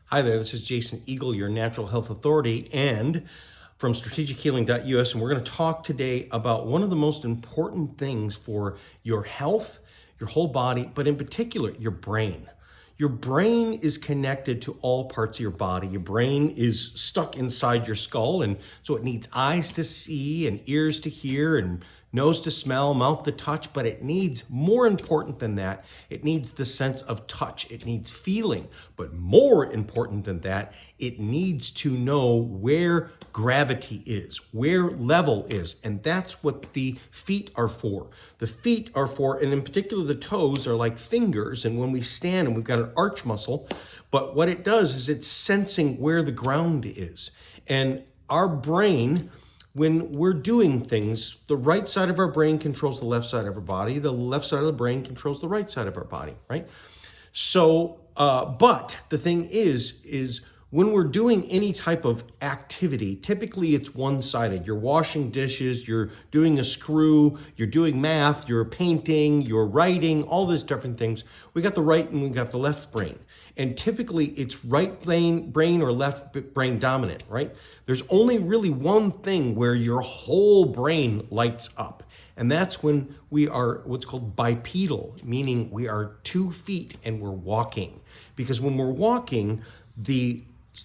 Hi there, this is Jason Eagle, your natural health authority, and from strategichealing.us. And we're going to talk today about one of the most important things for your health, your whole body, but in particular, your brain. Your brain is connected to all parts of your body. Your brain is stuck inside your skull, and so it needs eyes to see and ears to hear and nose to smell, mouth to touch, but it needs, more important than that, it needs the sense of touch. It needs feeling, but more important than that, it needs to know where gravity is, where level is, and that's what the feet are for. The feet are for, and in particular the toes are like fingers, and when we stand and we've got an arch muscle, but what it does is it's sensing where the ground is. And our brain, when we're doing things, the right side of our brain controls the left side of our body. The left side of the brain controls the right side of our body, right? So, but the thing is when we're doing any type of activity, typically it's one-sided. You're washing dishes, you're doing a screw, you're doing math, you're painting, you're writing, all these different things. We got the right and we got the left brain. And typically it's right brain or left brain dominant, right? There's only really one thing where your whole brain lights up. And that's when we are what's called bipedal, meaning we are 2 feet and we're walking. Because when we're walking,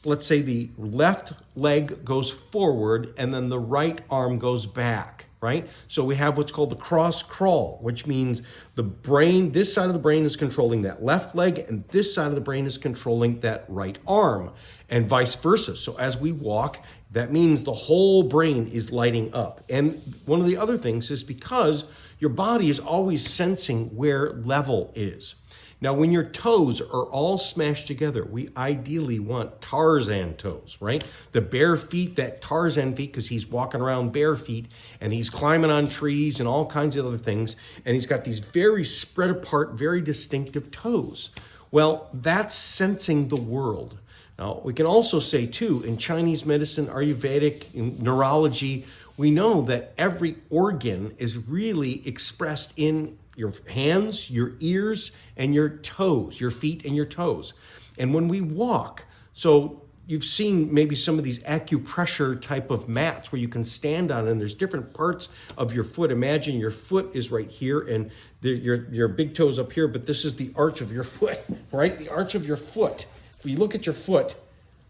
let's say the left leg goes forward and then the right arm goes back, right? So we have what's called the cross crawl, which means the brain, this side of the brain is controlling that left leg and this side of the brain is controlling that right arm and vice versa. So as we walk, that means the whole brain is lighting up. And one of the other things is because your body is always sensing where level is. Now, when your toes are all smashed together, we ideally want Tarzan toes, right? The bare feet, that Tarzan feet, because he's walking around bare feet and he's climbing on trees and all kinds of other things. And he's got these very spread apart, very distinctive toes. Well, that's sensing the world. Now, we can also say too, in Chinese medicine, Ayurvedic, in neurology, we know that every organ is really expressed in your hands, your ears, and your toes, your feet and your toes. And when we walk, so you've seen maybe some of these acupressure type of mats where you can stand on and there's different parts of your foot. Imagine your foot is right here and your big toe's up here, but this is the arch of your foot, right? The arch of your foot. If you look at your foot,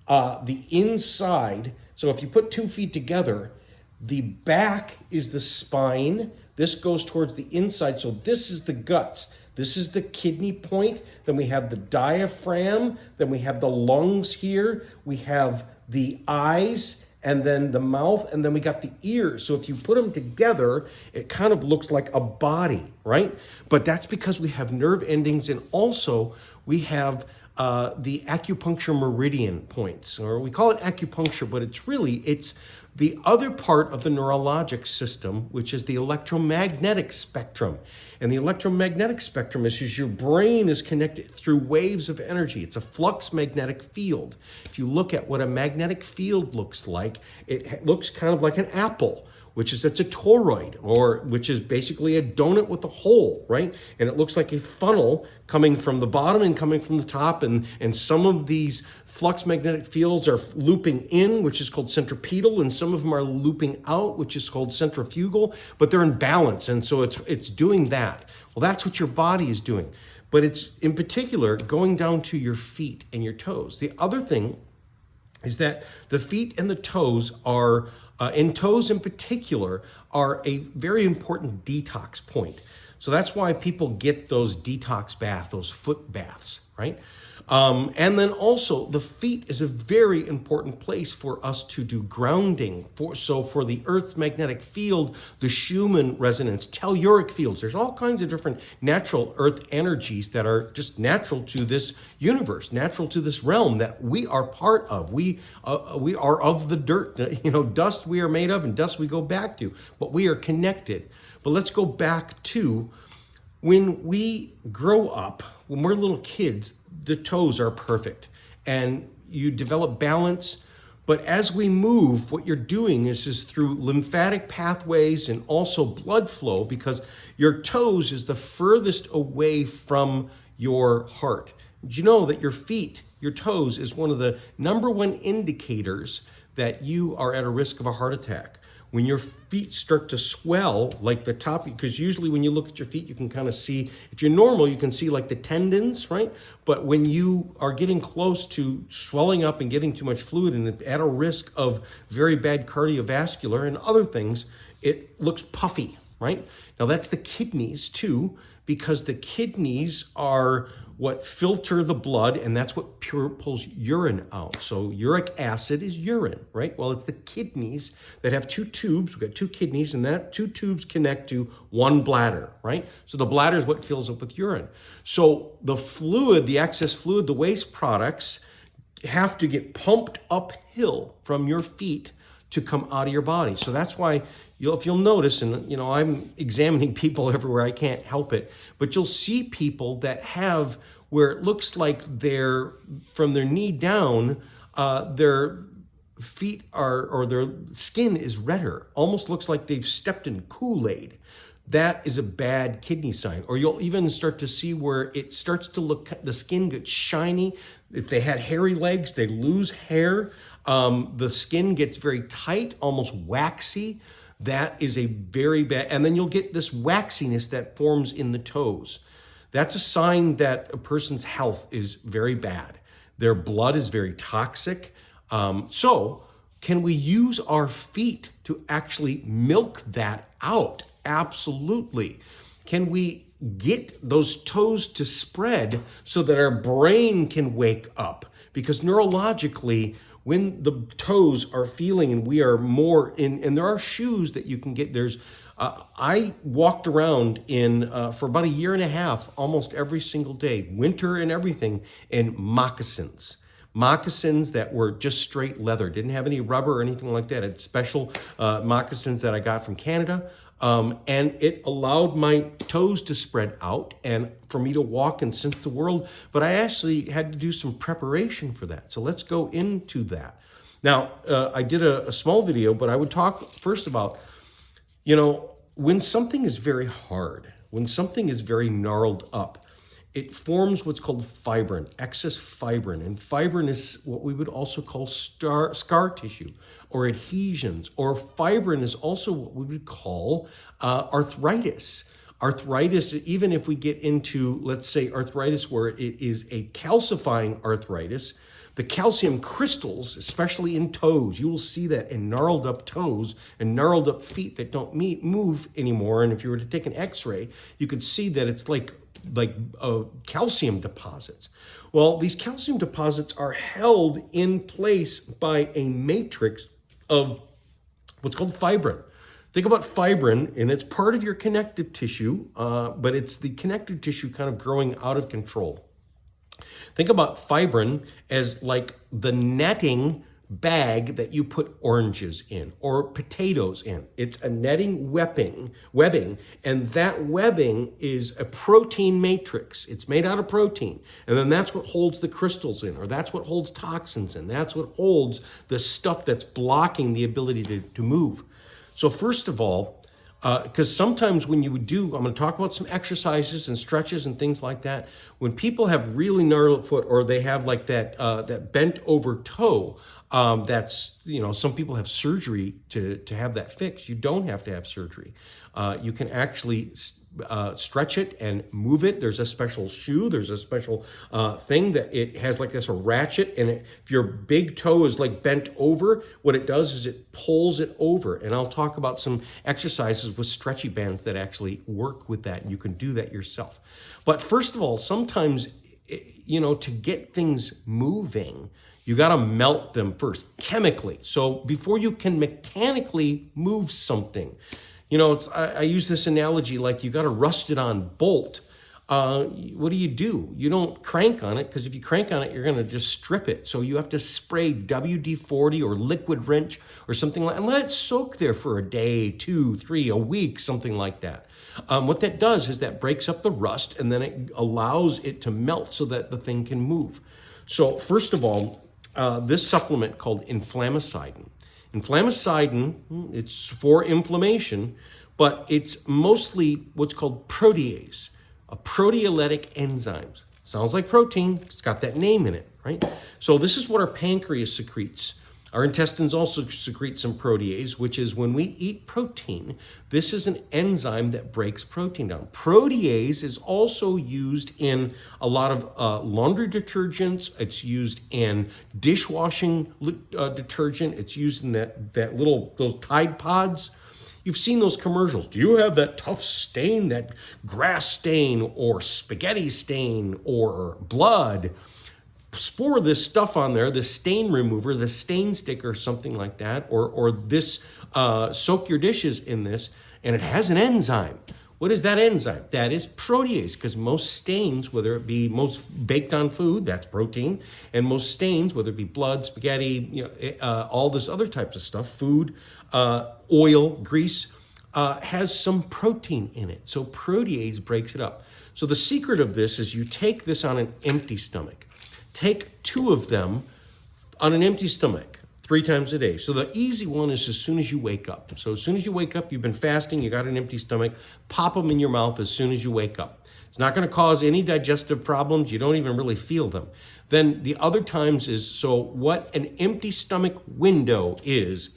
the inside, so if you put 2 feet together, the back is the spine. This goes towards the inside. So this is the guts. This is the kidney point. Then we have the diaphragm. Then we have the lungs here. We have the eyes and then the mouth. And then we got the ears. So if you put them together, it kind of looks like a body, right? But that's because we have nerve endings. And also we have the acupuncture meridian points, or we call it acupuncture, but it's the other part of the neurologic system, which is the electromagnetic spectrum. And the electromagnetic spectrum is your brain is connected through waves of energy. It's a flux magnetic field. If you look at what a magnetic field looks like, it looks kind of like an apple, it's a toroid, or which is basically a donut with a hole, right? And it looks like a funnel coming from the bottom and coming from the top. And some of these flux magnetic fields are looping in, which is called centripetal, and some of them are looping out, which is called centrifugal, but they're in balance. And so it's doing that. Well, that's what your body is doing. But it's in particular going down to your feet and your toes. The other thing is that the feet and the toes are and toes in particular are a very important detox point. So that's why people get those detox baths, those foot baths, right? And then also the feet is a very important place for us to do grounding. So for the Earth's magnetic field, the Schumann resonance, telluric fields, there's all kinds of different natural Earth energies that are just natural to this universe, natural to this realm that we are part of. We are of the dirt, dust we are made of and dust we go back to, but we are connected. But let's go back to when we grow up, when we're little kids, the toes are perfect and you develop balance. But as we move, what you're doing is through lymphatic pathways and also blood flow, because your toes is the furthest away from your heart. Did you know that your feet your toes is one of the number one indicators that you are at a risk of a heart attack. When your feet start to swell, like the top, because usually when you look at your feet, you can kind of see, if you're normal, you can see like the tendons, right? But when you are getting close to swelling up and getting too much fluid and at a risk of very bad cardiovascular and other things, it looks puffy, right? Now that's the kidneys too, because the kidneys are what filter the blood, and that's what pulls urine out. So uric acid is urine, right? Well, it's the kidneys that have two tubes. We've got two kidneys, and that two tubes connect to one bladder, right? So the bladder is what fills up with urine. So the fluid, the excess fluid, the waste products have to get pumped uphill from your feet to come out of your body. So that's why if you'll notice, and I'm examining people everywhere, I can't help it, but you'll see people that have where it looks like they're from their knee down, their feet or their skin is redder, almost looks like they've stepped in Kool-Aid. That is a bad kidney sign. Or you'll even start to see where it starts to look, the skin gets shiny. If they had hairy legs, they lose hair. The skin gets very tight, almost waxy. That is a very bad, and then you'll get this waxiness that forms in the toes. That's a sign that a person's health is very bad. Their blood is very toxic. So can we use our feet to actually milk that out? Absolutely. Can we get those toes to spread so that our brain can wake up? Because neurologically, when the toes are feeling and we are more in, and there are shoes that you can get, I walked around for about a year and a half, almost every single day, winter and everything, in moccasins. Moccasins that were just straight leather, didn't have any rubber or anything like that. It's special moccasins that I got from Canada. And it allowed my toes to spread out and for me to walk and sense the world. But I actually had to do some preparation for that. So let's go into that. Now, I did a small video, but I would talk first about, when something is very hard, when something is very gnarled up, it forms what's called fibrin, excess fibrin. And fibrin is what we would also call scar tissue or adhesions, or fibrin is also what we would call arthritis. Arthritis, even if we get into, let's say, arthritis where it is a calcifying arthritis, the calcium crystals, especially in toes, you will see that in gnarled up toes and gnarled up feet that don't move anymore. And if you were to take an x-ray, you could see that it's like calcium deposits. Well, these calcium deposits are held in place by a matrix of what's called fibrin. Think about fibrin, and it's part of your connective tissue, but it's the connective tissue kind of growing out of control. Think about fibrin as like the netting bag that you put oranges in or potatoes in. It's a netting webbing, and that webbing is a protein matrix. It's made out of protein, and then that's what holds the crystals in, or that's what holds toxins in. That's what holds the stuff that's blocking the ability to move. So first of all, because sometimes when you I'm going to talk about some exercises and stretches and things like that. When people have really gnarled foot, or they have like that bent over toe, that's, some people have surgery to have that fixed. You don't have to have surgery. You can actually stretch it and move it. There's a special shoe. There's a special thing that it has like this, a ratchet. And if your big toe is like bent over, what it does is it pulls it over. And I'll talk about some exercises with stretchy bands that actually work with that. You can do that yourself. But first of all, sometimes, to get things moving, you got to melt them first chemically. So before you can mechanically move something, I use this analogy like you got a rusted on bolt. What do? You don't crank on it, because if you crank on it, you're going to just strip it. So you have to spray WD-40 or liquid wrench or something and let it soak there for a day, 2, 3, a week, something like that. What that does is that breaks up the rust, and then it allows it to melt so that the thing can move. So first of all, this supplement called inflammacidin. Inflammacidin, it's for inflammation, but it's mostly what's called protease, proteolytic enzymes. Sounds like protein. It's got that name in it, right? So this is what our pancreas secretes. Our intestines also secrete some protease, which is when we eat protein, this is an enzyme that breaks protein down. Protease is also used in a lot of laundry detergents. It's used in dishwashing detergent. It's used in those Tide Pods. You've seen those commercials. Do you have that tough stain, that grass stain or spaghetti stain or blood? Pour this stuff on there, the stain remover, the stain sticker, something like that, or this, soak your dishes in this, and it has an enzyme. What is that enzyme? That is protease, because most stains, whether it be most baked on food, that's protein, and most stains, whether it be blood, spaghetti, all this other types of stuff, food, oil, grease, has some protein in it. So protease breaks it up. So the secret of this is you take this on an empty stomach. Take 2 of them on an empty stomach 3 times a day. So the easy one is as soon as you wake up. So as soon as you wake up, you've been fasting, you got an empty stomach, pop them in your mouth as soon as you wake up. It's not going to cause any digestive problems. You don't even really feel them. Then the other times is, so what an empty stomach window is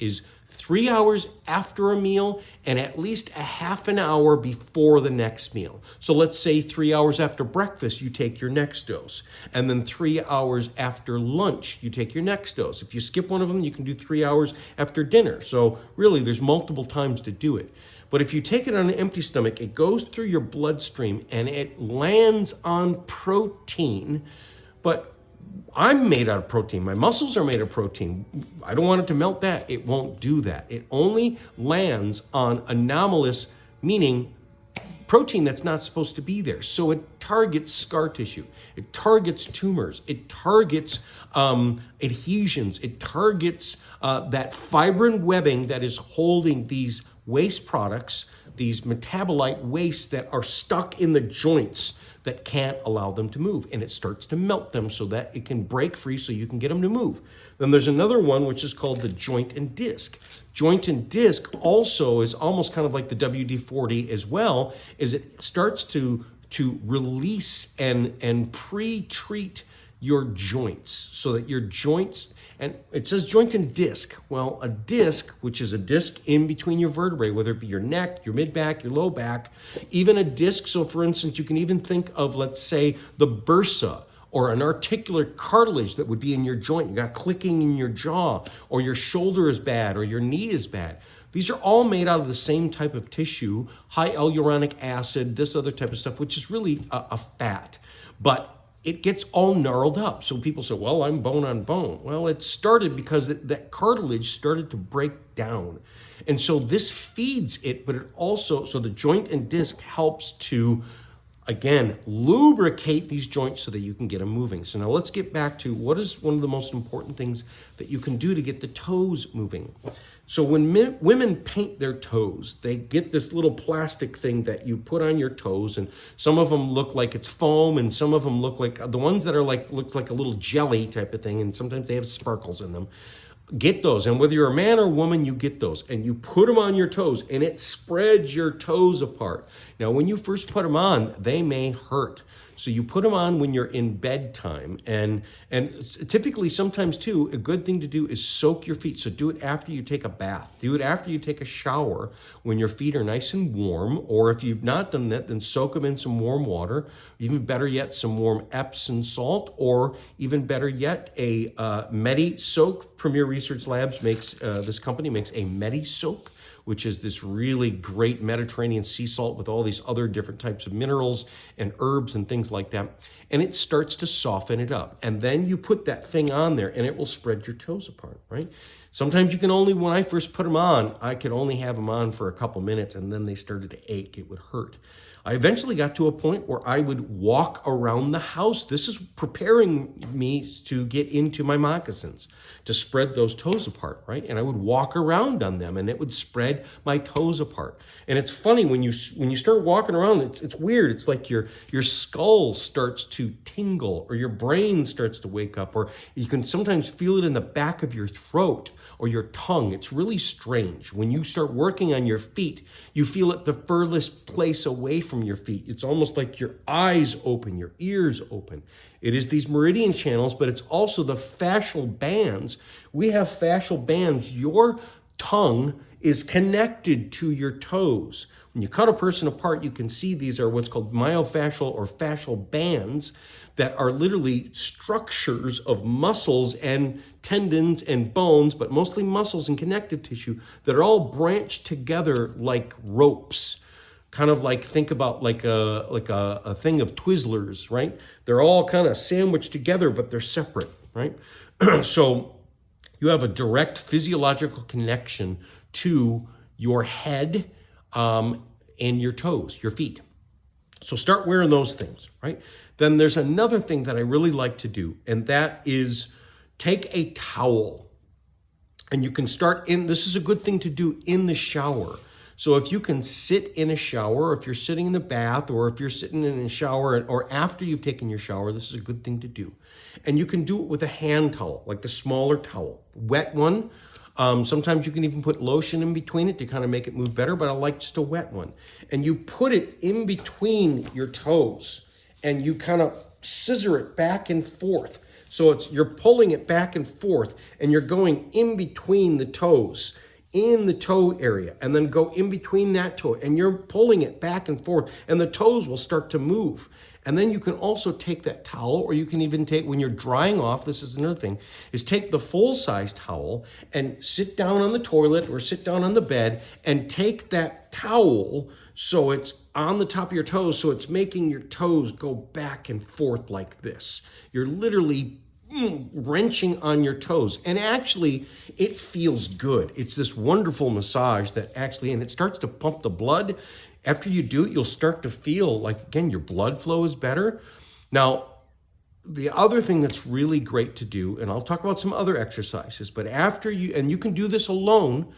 3 hours after a meal and at least a half an hour before the next meal. So let's say 3 hours after breakfast, you take your next dose. And then 3 hours after lunch, you take your next dose. If you skip one of them, you can do 3 hours after dinner. So really, there's multiple times to do it. But if you take it on an empty stomach, it goes through your bloodstream and it lands on protein. But I'm made out of protein. My muscles are made of protein. I don't want it to melt that. It won't do that. It only lands on anomalous, meaning protein that's not supposed to be there. So it targets scar tissue. It targets tumors. It targets adhesions. It targets that fibrin webbing that is holding these waste products, these metabolite wastes that are stuck in the joints that can't allow them to move. And it starts to melt them so that it can break free so you can get them to move. Then there's another one, which is called the joint and disc. Joint and disc also is almost kind of like the WD-40 as well, is it starts to release and pre-treat your joints so that your joints, and it says joint and disc. Well, a disc, which is a disc in between your vertebrae, whether it be your neck, your mid-back, your low back, even a disc. So for instance, you can even think of, let's say, the bursa or an articular cartilage that would be in your joint. You got clicking in your jaw, or your shoulder is bad, or your knee is bad. These are all made out of the same type of tissue, high hyaluronic acid, this other type of stuff, which is really a fat. But it gets all gnarled up. So people say, well, I'm bone on bone. Well, it started because that cartilage started to break down. And so this feeds it, but it also, so the joint and disc helps to, again, lubricate these joints so that you can get them moving. So now let's get back to what is one of the most important things that you can do to get the toes moving. So when women paint their toes, they get this little plastic thing that you put on your toes, and some of them look like it's foam, and some of them look like, the ones that are like, look like a little jelly type of thing, and sometimes they have sparkles in them. Get those, and whether you're a man or woman, you get those, and you put them on your toes, and it spreads your toes apart. Now, when you first put them on, they may hurt. So you put them on when you're in bedtime, and typically sometimes too, a good thing to do is soak your feet. So do it after you take a bath. Do it after you take a shower when your feet are nice and warm, or if you've not done that, then soak them in some warm water. Even better yet, some warm Epsom salt, or even better yet, a Medi-Soak. Premier Research Labs makes, this company makes a Medi-Soak, which is this really great Mediterranean sea salt with all these other different types of minerals and herbs and things like that. And it starts to soften it up. And then you put that thing on there and it will spread your toes apart, right? Sometimes you can only, when I first put them on, I could only have them on for a couple minutes and then they started to ache. It would hurt. I eventually got to a point where I would walk around the house. This is preparing me to get into my moccasins, to spread those toes apart, right? And I would walk around on them and it would spread my toes apart. And it's funny, when you start walking around, it's weird. It's like your skull starts to tingle, or your brain starts to wake up, or you can sometimes feel it in the back of your throat or your tongue. It's really strange. When you start working on your feet, you feel it the furthest place away from from your feet. It's almost like your eyes open, your ears open. It is these meridian channels, but it's also the fascial bands. We have fascial bands. Your tongue is connected to your toes. When you cut a person apart, you can see these are what's called myofascial or fascial bands that are literally structures of muscles and tendons and bones, but mostly muscles and connective tissue that are all branched together like ropes. Kind of like, think about like a thing of Twizzlers, right? They're all kind of sandwiched together, but they're separate, right? So you have a direct physiological connection to your head and your toes, your feet. So start wearing those things, right? Then there's another thing that I really like to do, and that is take a towel. And you can start this is a good thing to do in the shower. So if you can sit in a shower, if you're sitting in the bath, or if you're sitting in a shower, or after you've taken your shower, this is a good thing to do. And you can do it with a hand towel, like the smaller towel, wet one. Sometimes you can even put lotion in between it to kind of make it move better, but I like just a wet one. And you put it in between your toes, and you kind of scissor it back and forth. So you're pulling it back and forth, and you're going in between the toes, in the toe area, and then go in between that toe, and you're pulling it back and forth, and the toes will start to move. And then you can also take that towel, or you can even take, when you're drying off, this is another thing, is take the full-size towel and sit down on the toilet or sit down on the bed and take that towel so it's on the top of your toes, so it's making your toes go back and forth like this. You're literally wrenching on your toes. And actually, it feels good. It's this wonderful massage that actually, and it starts to pump the blood. After you do it, you'll start to feel like, again, your blood flow is better. Now, the other thing that's really great to do, and I'll talk about some other exercises, but after and you can do this alone,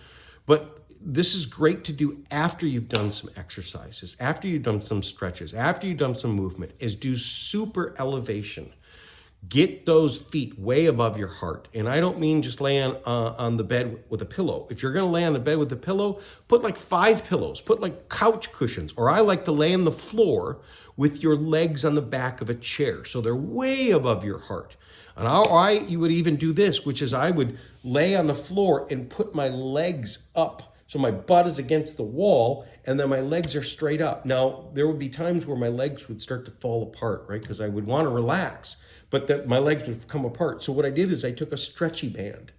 but this is great to do after you've done some exercises, after you've done some stretches, after you've done some movement, is do super elevation. Get those feet way above your heart. And I don't mean just laying on the bed with a pillow. If you're going to lay on the bed with a pillow, put like 5 pillows, put like couch cushions, or I like to lay on the floor with your legs on the back of a chair. So they're way above your heart. And you would even do this, which is I would lay on the floor and put my legs up. So my butt is against the wall, and then my legs are straight up. Now, there would be times where my legs would start to fall apart, right? Because I would want to relax, but my legs would come apart. So what I did is I took a stretchy band.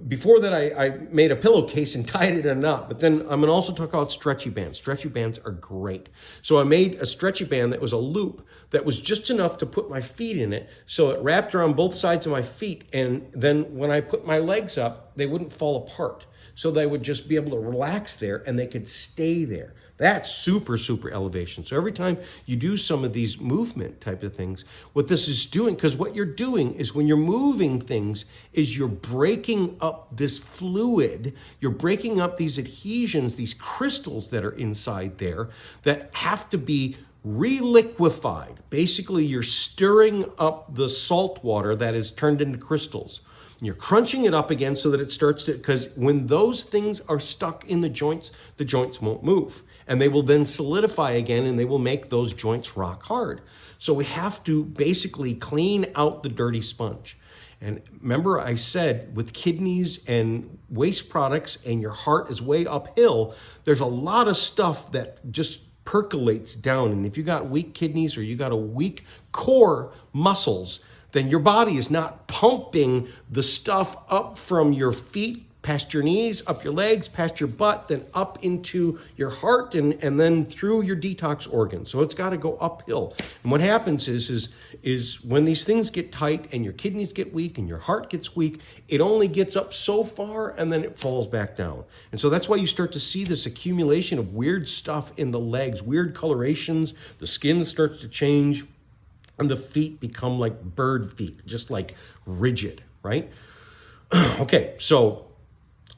Before that, I made a pillowcase and tied it in a knot, but then I'm going to also talk about stretchy bands. Stretchy bands are great. So I made a stretchy band that was a loop that was just enough to put my feet in it, so it wrapped around both sides of my feet, and then when I put my legs up, they wouldn't fall apart. So they would just be able to relax there, and they could stay there. That's super, super elevation. So every time you do some of these movement type of things, what this is doing, because what you're doing is when you're moving things, is you're breaking up this fluid, you're breaking up these adhesions, these crystals that are inside there that have to be reliquefied. Basically, you're stirring up the salt water that is turned into crystals. You're crunching it up again so that it starts to, because when those things are stuck in the joints won't move. And they will then solidify again, and they will make those joints rock hard. So we have to basically clean out the dirty sponge. And remember I said with kidneys and waste products, and your heart is way uphill, there's a lot of stuff that just percolates down. And if you got weak kidneys or you got a weak core muscles, then your body is not pumping the stuff up from your feet, past your knees, up your legs, past your butt, then up into your heart, and then through your detox organs. So it's got to go uphill. And what happens is when these things get tight and your kidneys get weak and your heart gets weak, it only gets up so far and then it falls back down. And so that's why you start to see this accumulation of weird stuff in the legs, weird colorations, the skin starts to change, and the feet become like bird feet, just like rigid, right? Okay, so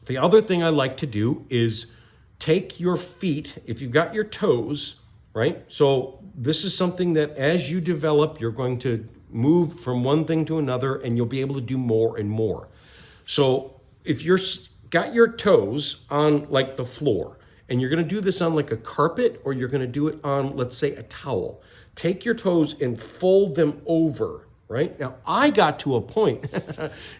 the other thing I like to do is take your feet, if you've got your toes, right? So this is something that as you develop, you're going to move from one thing to another, and you'll be able to do more and more. So if you're got your toes on like the floor, And you're going to do this on like a carpet, or you're going to do it on, let's say, a towel. Take your toes and fold them over, right? Now, I got to a point.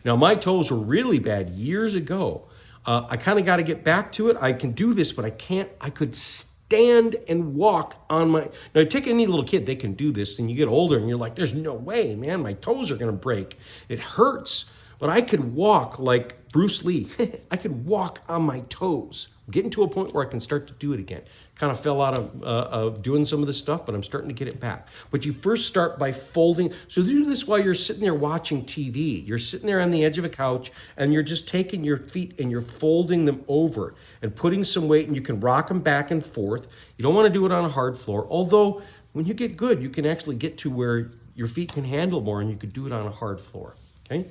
Now, my toes were really bad years ago. I kind of got to get back to it. I can do this, but I can't. I could stand and walk on my... Now, take any little kid, they can do this, and you get older, and you're like, there's no way, man, my toes are going to break. It hurts. But I could walk like Bruce Lee. I could walk on my toes. I'm getting to a point where I can start to do it again. Kind of fell out of doing some of this stuff, but I'm starting to get it back. But you first start by folding. So do this while you're sitting there watching TV. You're sitting there on the edge of a couch, and you're just taking your feet and you're folding them over and putting some weight, and you can rock them back and forth. You don't want to do it on a hard floor, although when you get good, you can actually get to where your feet can handle more, and you could do it on a hard floor, okay?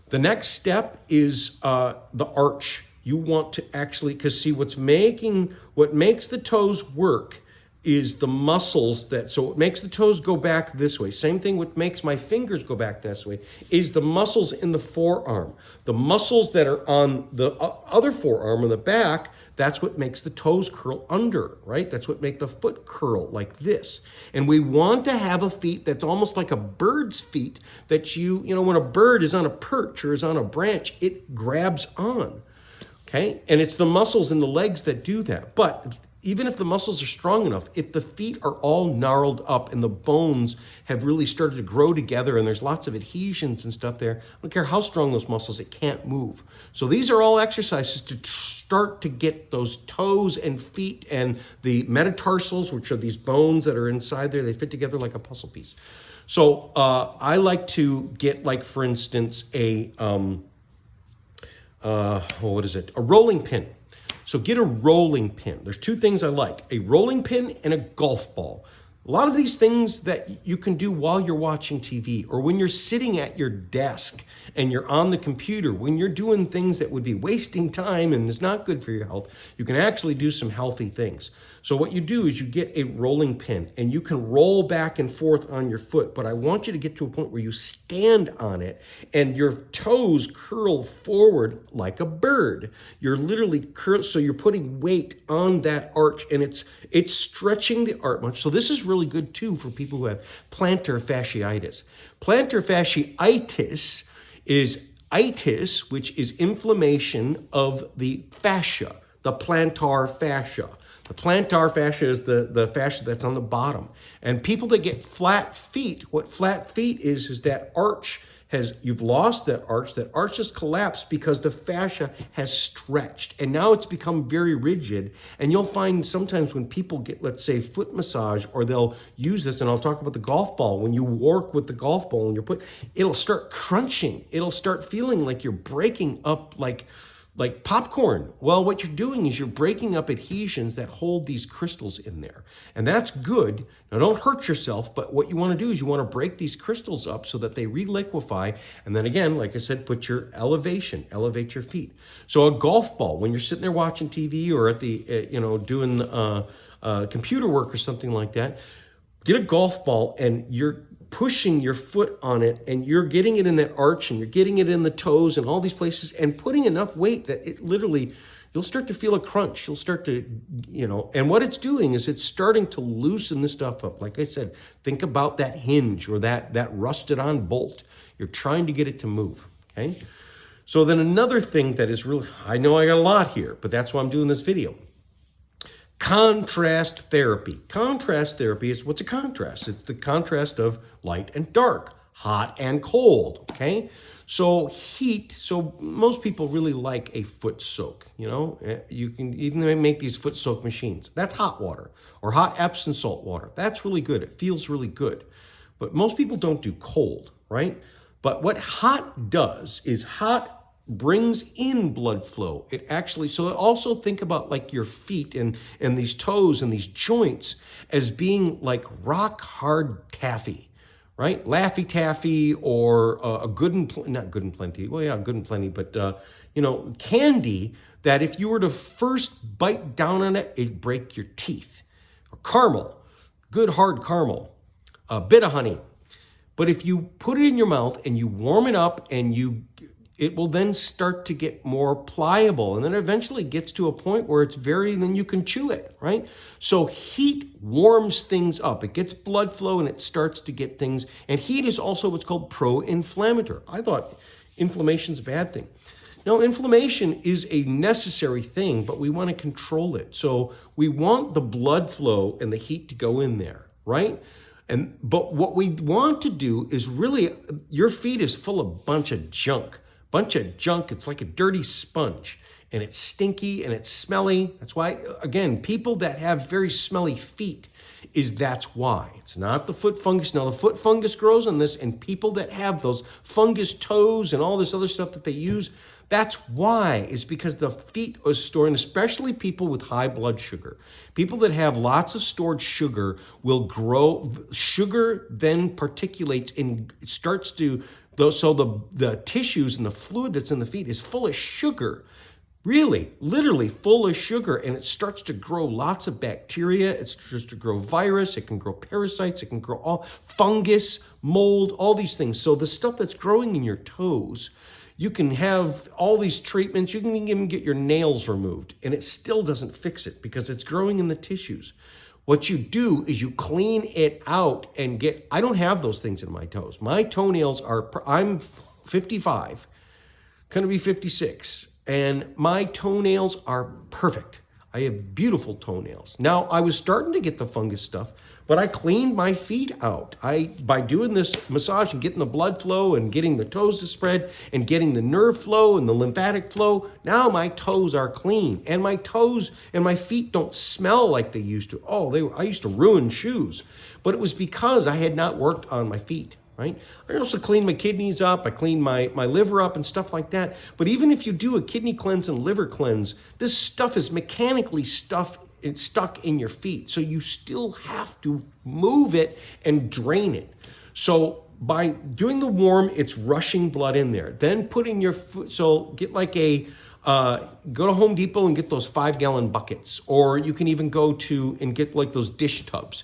The next step is the arch. You want to actually, because see, what makes the toes work is the muscles so it makes the toes go back this way. Same thing what makes my fingers go back this way is the muscles in the forearm. The muscles that are on the other forearm in the back, that's what makes the toes curl under, right? That's what makes the foot curl like this. And we want to have a feet that's almost like a bird's feet that you know, when a bird is on a perch or is on a branch, it grabs on, okay? And it's the muscles in the legs that do that. But even if the muscles are strong enough, if the feet are all gnarled up and the bones have really started to grow together and there's lots of adhesions and stuff there, I don't care how strong those muscles, it can't move. So these are all exercises to start to get those toes and feet and the metatarsals, which are these bones that are inside there, they fit together like a puzzle piece. So I like to get, like, for instance, a rolling pin. So get a rolling pin. There's two things I like, a rolling pin and a golf ball. A lot of these things that you can do while you're watching TV or when you're sitting at your desk and you're on the computer, when you're doing things that would be wasting time and is not good for your health, you can actually do some healthy things. So what you do is you get a rolling pin and you can roll back and forth on your foot, but I want you to get to a point where you stand on it and your toes curl forward like a bird. You're literally so you're putting weight on that arch and it's stretching the arch much. So this is really good too for people who have plantar fasciitis. Plantar fasciitis is itis, which is inflammation of the fascia, the plantar fascia. The plantar fascia is the fascia that's on the bottom. And people that get flat feet, what flat feet is that arch you've lost that arch has collapsed because the fascia has stretched and now it's become very rigid. And you'll find sometimes when people get, let's say, foot massage, or they'll use this, and I'll talk about the golf ball, when you work with the golf ball and it'll start crunching. It'll start feeling like you're breaking up like popcorn. Well, what you're doing is you're breaking up adhesions that hold these crystals in there. And that's good. Now, don't hurt yourself, but what you want to do is you want to break these crystals up so that they reliquefy. And then again, like I said, elevate your feet. So a golf ball, when you're sitting there watching TV or at the, doing computer work or something like that, get a golf ball and you're pushing your foot on it and you're getting it in that arch and you're getting it in the toes and all these places and putting enough weight that it literally, you'll start to feel a crunch. You'll start to, and what it's doing is it's starting to loosen this stuff up. Like I said, think about that hinge or that rusted on bolt. You're trying to get it to move, okay? So then another thing that is really, I know I got a lot here, but that's why I'm doing this video. Contrast therapy. Contrast therapy is, what's a contrast? It's the contrast of light and dark, hot and cold, okay? So most people really like a foot soak, You can even make these foot soak machines. That's hot water or hot Epsom salt water. That's really good. It feels really good. But most people don't do cold, right? But what hot does is hot brings in blood flow. It actually, so also think about like your feet and these toes and these joints as being like rock hard taffy, right? Laffy Taffy or a not Good and Plenty. Well, yeah, Good and Plenty, but candy that if you were to first bite down on it, it'd break your teeth. Or caramel, good hard caramel, a bit of honey. But if you put it in your mouth and you warm it up and you it will then start to get more pliable, and then eventually gets to a point where it's then you can chew it, right? So heat warms things up. It gets blood flow and it starts to get things, and heat is also what's called pro-inflammatory. I thought inflammation's a bad thing. Now, inflammation is a necessary thing, but we want to control it. So we want the blood flow and the heat to go in there, right? But what we want to do is really, your feet is full of bunch of junk. It's like a dirty sponge, and it's stinky and it's smelly. That's why, again, people that have very smelly feet, that's why. It's not the foot fungus. Now, the foot fungus grows on this, and people that have those fungus toes and all this other stuff that they use, that's why, is because the feet are storing, especially people with high blood sugar. People that have lots of stored sugar will grow. Sugar then particulates and starts to, so the tissues and the fluid that's in the feet is full of sugar. Really, literally full of sugar, and it starts to grow lots of bacteria. It starts to grow virus. It can grow parasites. It can grow all fungus, mold, all these things. So the stuff that's growing in your toes, you can have all these treatments. You can even get your nails removed, and it still doesn't fix it because it's growing in the tissues. What you do is you clean it out and I don't have those things in my toes. My toenails I'm 55, going to be 56, and my toenails are perfect. I have beautiful toenails. Now, I was starting to get the fungus stuff, but I cleaned my feet out. By doing this massage and getting the blood flow and getting the toes to spread and getting the nerve flow and the lymphatic flow, now my toes are clean. And my toes and my feet don't smell like they used to. I used to ruin shoes, but it was because I had not worked on my feet. Right? I also clean my kidneys up. I clean my liver up and stuff like that. But even if you do a kidney cleanse and liver cleanse, this stuff is mechanically stuck in your feet. So you still have to move it and drain it. So by doing the warm, it's rushing blood in there. Then putting your foot, so get like go to Home Depot and get those 5-gallon buckets. Or you can even go to and get like those dish tubs.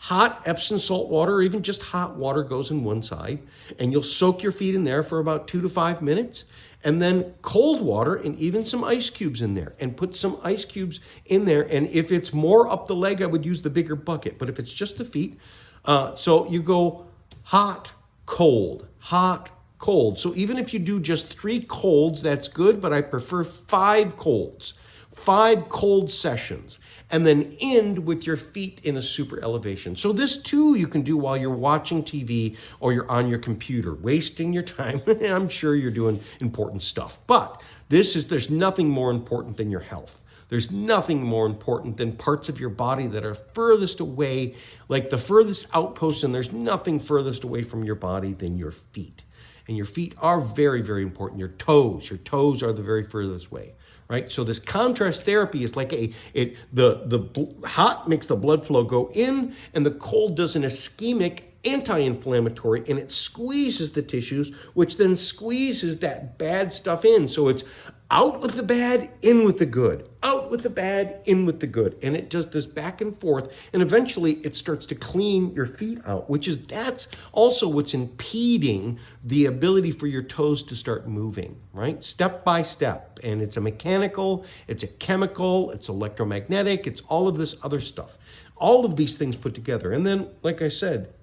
Hot Epsom salt water, or even just hot water, goes in one side, and you'll soak your feet in there for about 2 to 5 minutes, and then cold water and even some ice cubes in there, and put some ice cubes in there. And if it's more up the leg, I would use the bigger bucket. But if it's just the feet, so you go hot, cold, hot, cold. So even if you do just 3 colds, that's good, but I prefer 5 colds. 5 cold sessions, and then end with your feet in a super elevation. So this too you can do while you're watching TV or you're on your computer, wasting your time. I'm sure you're doing important stuff, but there's nothing more important than your health. There's nothing more important than parts of your body that are furthest away, like the furthest outpost, and there's nothing furthest away from your body than your feet. And your feet are very, very important. Your toes are the very furthest way. Right? So this contrast therapy is like the hot makes the blood flow go in, and the cold does an ischemic anti-inflammatory, and it squeezes the tissues, which then squeezes that bad stuff in. So it's out with the bad, in with the good. Out with the bad, in with the good. And it does this back and forth. And eventually it starts to clean your feet out, that's also what's impeding the ability for your toes to start moving, right? Step by step. And it's a mechanical, it's a chemical, it's electromagnetic, it's all of this other stuff. All of these things put together. And then, like I said,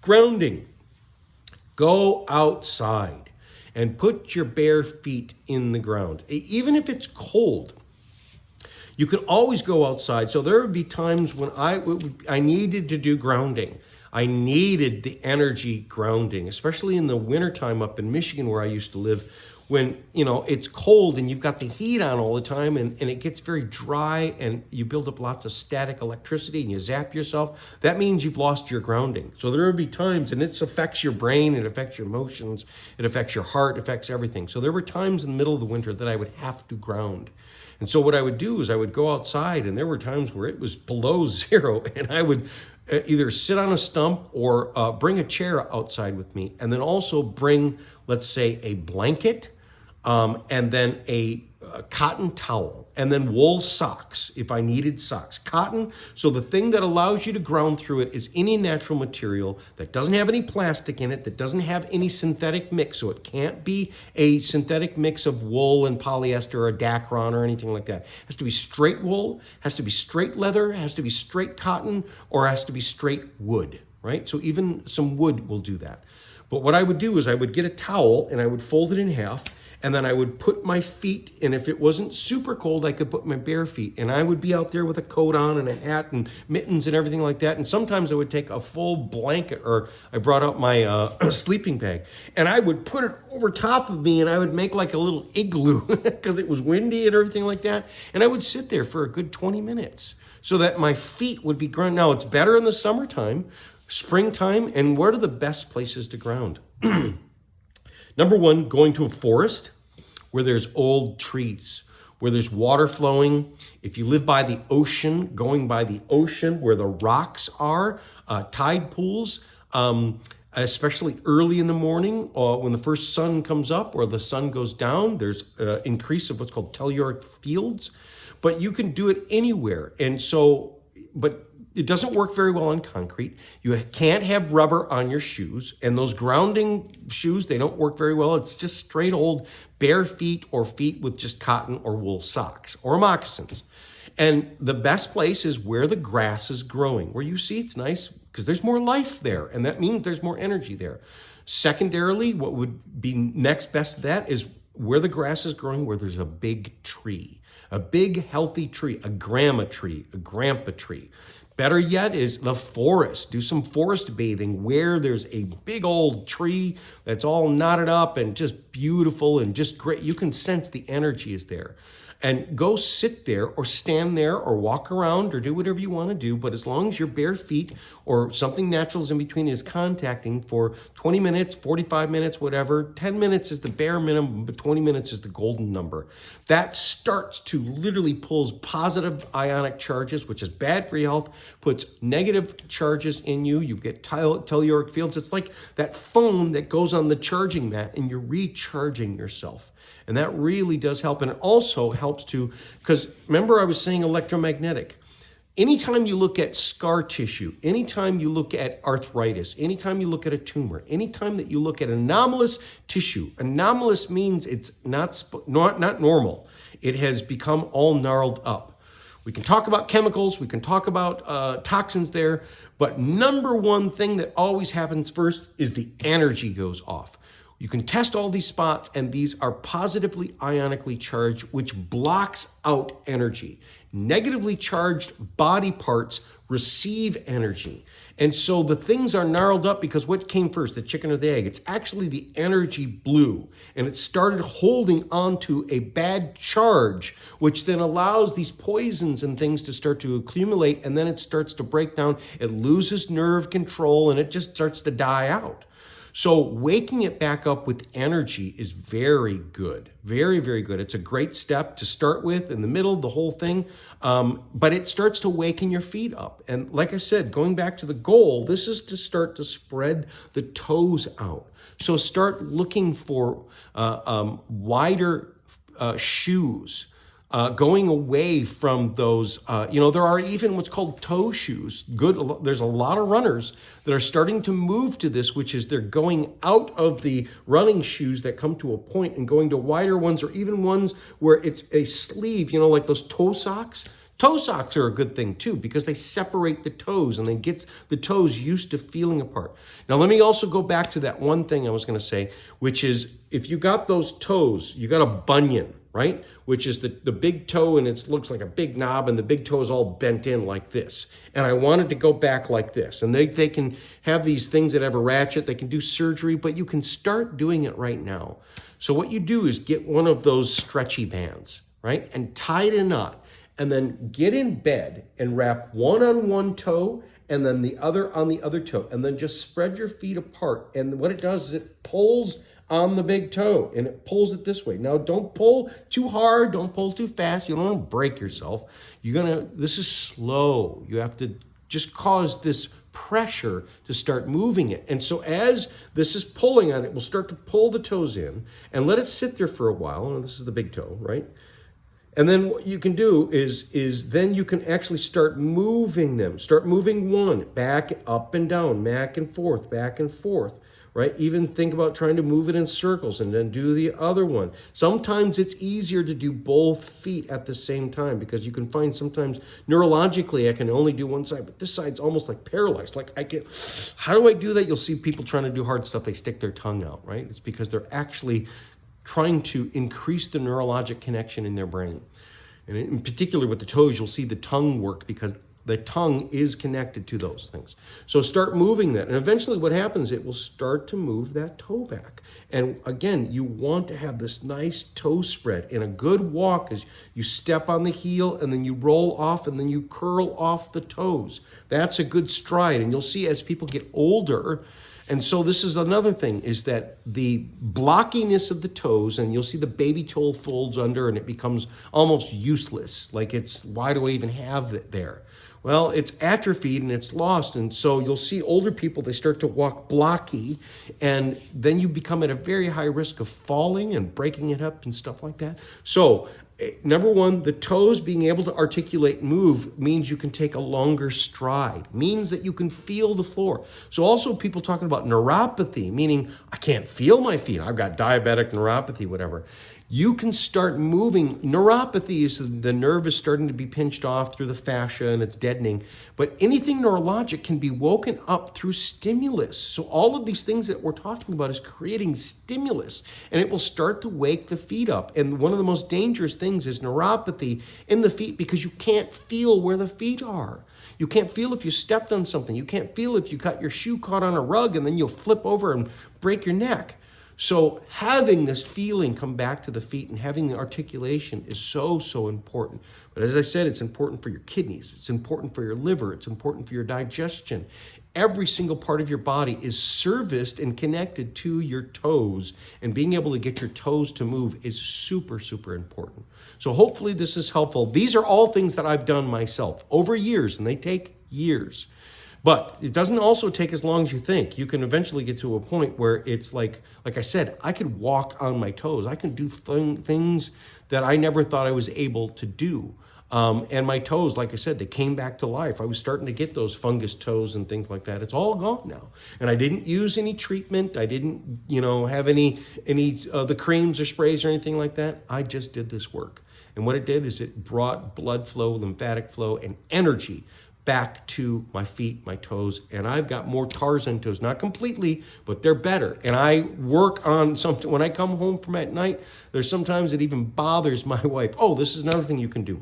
grounding. Go outside and put your bare feet in the ground. Even if it's cold, you can always go outside. So there would be times when I needed to do grounding. I needed the energy grounding, especially in the wintertime up in Michigan where I used to live, when it's cold and you've got the heat on all the time, and it gets very dry and you build up lots of static electricity and you zap yourself. That means you've lost your grounding. So there would be times, and it affects your brain, it affects your emotions, it affects your heart, it affects everything. So there were times in the middle of the winter that I would have to ground. And so what I would do is I would go outside, and there were times where it was below 0, and I would either sit on a stump or bring a chair outside with me, and then also bring, let's say, a blanket, and then a cotton towel, and then wool socks if I needed socks. Cotton, so the thing that allows you to ground through it is any natural material that doesn't have any plastic in it, that doesn't have any synthetic mix. So it can't be a synthetic mix of wool and polyester or Dacron or anything like that. It has to be straight wool, has to be straight leather, has to be straight cotton, or has to be straight wood, right? So even some wood will do that. But what I would do is I would get a towel and I would fold it in half, and then I would put my feet, and if it wasn't super cold, I could put my bare feet. And I would be out there with a coat on and a hat and mittens and everything like that. And sometimes I would take a full blanket, or I brought out my sleeping bag, and I would put it over top of me, and I would make like a little igloo because it was windy and everything like that. And I would sit there for a good 20 minutes so that my feet would be ground. Now, it's better in the summertime, springtime, and what are the best places to ground? Number one, going to a forest where there's old trees, where there's water flowing. If you live by the ocean, going by the ocean where the rocks are, tide pools, especially early in the morning when the first sun comes up or the sun goes down, there's increase of what's called telluric fields. But you can do it anywhere. And so, but it doesn't work very well on concrete. You can't have rubber on your shoes, and those grounding shoes, they don't work very well. It's just straight old bare feet or feet with just cotton or wool socks or moccasins. And the best place is where the grass is growing, where you see it's nice because there's more life there, and that means there's more energy there. Secondarily, what would be next best to that is where the grass is growing, where there's a big tree, a big healthy tree, a grandma tree, a grandpa tree. Better yet is the forest. Do some forest bathing where there's a big old tree that's all knotted up and just beautiful and just great. You can sense the energy is there. And go sit there or stand there or walk around or do whatever you want to do. But as long as your bare feet or something natural is in between is contacting for 20 minutes, 45 minutes, whatever, 10 minutes is the bare minimum, but 20 minutes is the golden number. That starts to literally pulls positive ionic charges, which is bad for your health, puts negative charges in you. You get telluric fields. It's like that phone that goes on the charging mat and you're recharging yourself. And that really does help. And it also helps to, because remember I was saying electromagnetic. Anytime you look at scar tissue, anytime you look at arthritis, anytime you look at a tumor, anytime that you look at anomalous tissue, anomalous means it's not normal. It has become all gnarled up. We can talk about chemicals, we can talk about toxins there, but number one thing that always happens first is the energy goes off. You can test all these spots, and these are positively ionically charged, which blocks out energy. Negatively charged body parts receive energy. And so the things are gnarled up because what came first, the chicken or the egg? It's actually the energy blew, and it started holding onto a bad charge, which then allows these poisons and things to start to accumulate, and then it starts to break down. It loses nerve control, and it just starts to die out. So waking it back up with energy is very good, very, very good. It's a great step to start with in the middle, the whole thing, but it starts to waken your feet up. And like I said, going back to the goal, this is to start to spread the toes out. So start looking for wider shoes. Going away from those, there are even what's called toe shoes. There's a lot of runners that are starting to move to this, which is they're going out of the running shoes that come to a point and going to wider ones, or even ones where it's a sleeve, like those toe socks. Toe socks are a good thing too because they separate the toes and they get the toes used to feeling apart. Now, let me also go back to that one thing I was going to say, which is if you got those toes, you got a bunion, right? Which is the big toe, and it looks like a big knob, and the big toe is all bent in like this. And I wanted to go back like this. And they can have these things that have a ratchet. They can do surgery, but you can start doing it right now. So what you do is get one of those stretchy bands, right? And tie it in a knot. And then get in bed and wrap one on one toe and then the other on the other toe. And then just spread your feet apart. And what it does is it pulls on the big toe and it pulls it this way. Now, don't pull too hard. Don't pull too fast. You don't want to break yourself. This is slow. You have to just cause this pressure to start moving it. And so as this is pulling on it, we'll start to pull the toes in and let it sit there for a while. And this is the big toe, right? And then what you can do is then you can actually start moving them. Start moving one, back, up and down, back and forth, right? Even think about trying to move it in circles and then do the other one. Sometimes it's easier to do both feet at the same time because you can find sometimes neurologically I can only do one side, but this side's almost like paralyzed. Like how do I do that? You'll see people trying to do hard stuff, they stick their tongue out, right? It's because they're actually trying to increase the neurologic connection in their brain. And in particular with the toes, you'll see the tongue work because the tongue is connected to those things. So start moving that. And eventually what happens, it will start to move that toe back. And again, you want to have this nice toe spread. And a good walk is you step on the heel and then you roll off and then you curl off the toes. That's a good stride. And you'll see as people get older, and so this is another thing, is that the blockiness of the toes, and you'll see the baby toe folds under and it becomes almost useless. Like why do I even have it there? Well, it's atrophied and it's lost. And so you'll see older people, they start to walk blocky, and then you become at a very high risk of falling and breaking it up and stuff like that. So number one, the toes being able to articulate and move means you can take a longer stride, means that you can feel the floor. So also people talking about neuropathy, meaning I can't feel my feet. I've got diabetic neuropathy, whatever. You can start moving. Neuropathy is the nerve is starting to be pinched off through the fascia and it's deadening. But anything neurologic can be woken up through stimulus. So all of these things that we're talking about is creating stimulus, and it will start to wake the feet up. And one of the most dangerous things is neuropathy in the feet because you can't feel where the feet are. You can't feel if you stepped on something. You can't feel if you got your shoe caught on a rug and then you'll flip over and break your neck. So having this feeling come back to the feet and having the articulation is so, so important. But as I said, it's important for your kidneys. It's important for your liver. It's important for your digestion. Every single part of your body is serviced and connected to your toes, and being able to get your toes to move is super, super important. So hopefully this is helpful. These are all things that I've done myself over years, and they take years. But it doesn't also take as long as you think. You can eventually get to a point where it's like I said, I could walk on my toes. I can do things that I never thought I was able to do. And my toes, like I said, they came back to life. I was starting to get those fungus toes and things like that. It's all gone now. And I didn't use any treatment. I didn't, have any the creams or sprays or anything like that. I just did this work. And what it did is it brought blood flow, lymphatic flow, and energy back to my feet, my toes, and I've got more Tarzan toes, not completely, but they're better. And I work on something, when I come home from at night, there's sometimes it even bothers my wife. Oh, this is another thing you can do,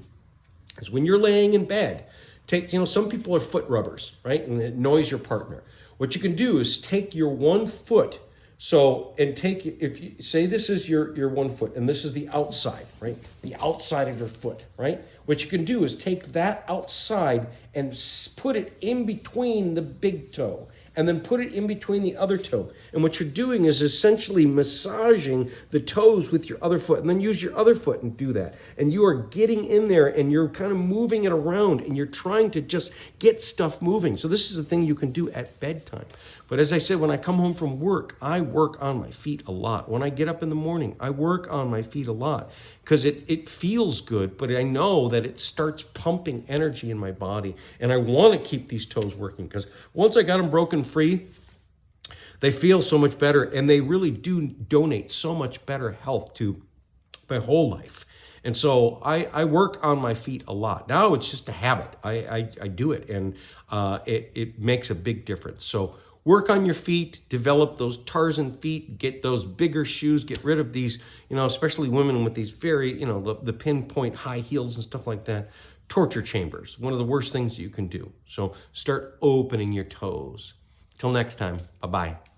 is when you're laying in bed, take, some people are foot rubbers, right? And it annoys your partner. What you can do is take your one foot, if you say this is your one foot and this is the outside, right? The outside of your foot, right? What you can do is take that outside and put it in between the big toe and then put it in between the other toe. And what you're doing is essentially massaging the toes with your other foot, and then use your other foot and do that. And you are getting in there and you're kind of moving it around and you're trying to just get stuff moving. So this is a thing you can do at bedtime. But as I said, when I come home from work, I work on my feet a lot. When I get up in the morning, I work on my feet a lot because it feels good, but I know that it starts pumping energy in my body. And I want to keep these toes working because once I got them broken free, they feel so much better, and they really do donate so much better health to my whole life. And so I work on my feet a lot. Now it's just a habit. I do it, and it makes a big difference. So work on your feet, develop those Tarzan feet, get those bigger shoes, get rid of these, especially women with these very, the pinpoint high heels and stuff like that. Torture chambers, one of the worst things you can do. So start opening your toes. Till next time, bye-bye.